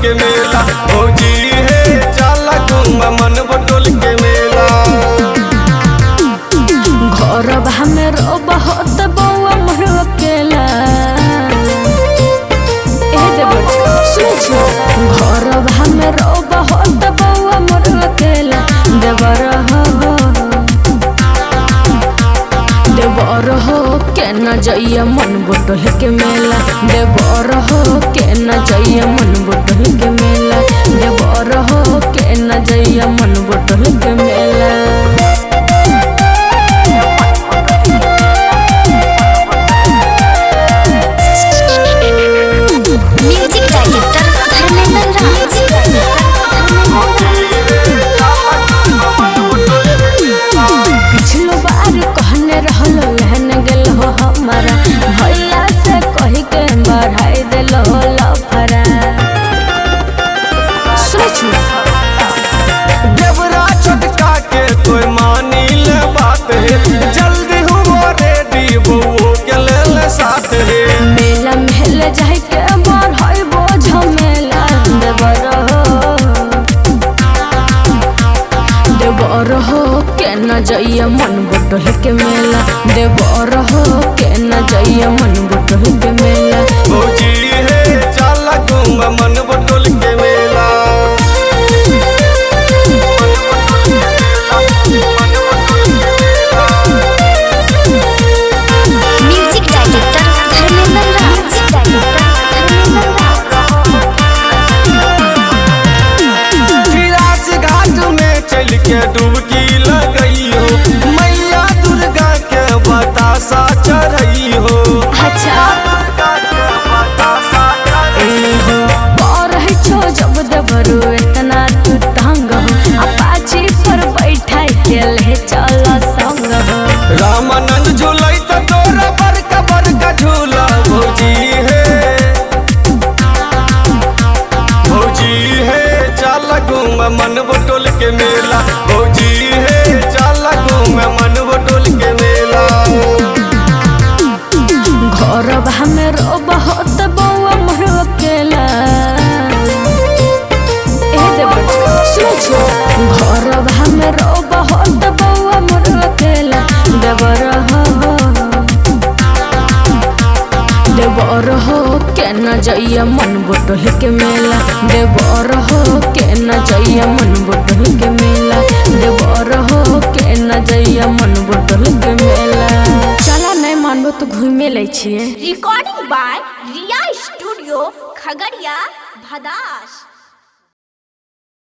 के मेला भौजी हे चला घूम मन बटोल के मेला। घर में रो बहुत बउआ मोर अकेला घर में रो बहुत बउआ मोर अकेला देवर हो के न जाइए मन बटोल के मेला देवर हो के न जाइए मन बटोल के मेला देवर हो के न जाइए मन बटोल के मेला। पिछलो बार कहने रहलो लहन गेल हो हमारा भैया से कही के बढ़ाई दिल हो लफरा। देवरा छोटका के कोई मानी ले बात है जल्दी हुआ रेडी बउओ के ले साथ है। मेला मेले जाए के बढ़ाई बोझ मेला देवर हो के न जाइए मन बटोल के मेला देवर हो के न जाइए मन बटोल के मेला। भौजी हे चला घूम मन बटोल के मेला। के डुबकी लगई हो मैया दुर्गा के बतासा चढ़ई हो। अच्छा जब देवरू इतना तू तंग हो अपाची पर बैठा के चल संग हो। रामानंद झूलई तो तोरा बड़का झूला भौजी हे चल घूम मन बटोल के मेला भौजी हे चल घूम मन बटोल के मेला। घर में रो बहुत बउआ मोर अकेला घर में रो बहुत बउआ मोर अकेला देवर हो के न जाइए मन बटोल के मेला देवर हो के न जाइए मन बटोल के मेला देवर हो के न जाइए मन बटोल के मेला। चला नहीं मानबो तो घूमे ले छिए। Recording by Riya studio Khagaria Bhadas.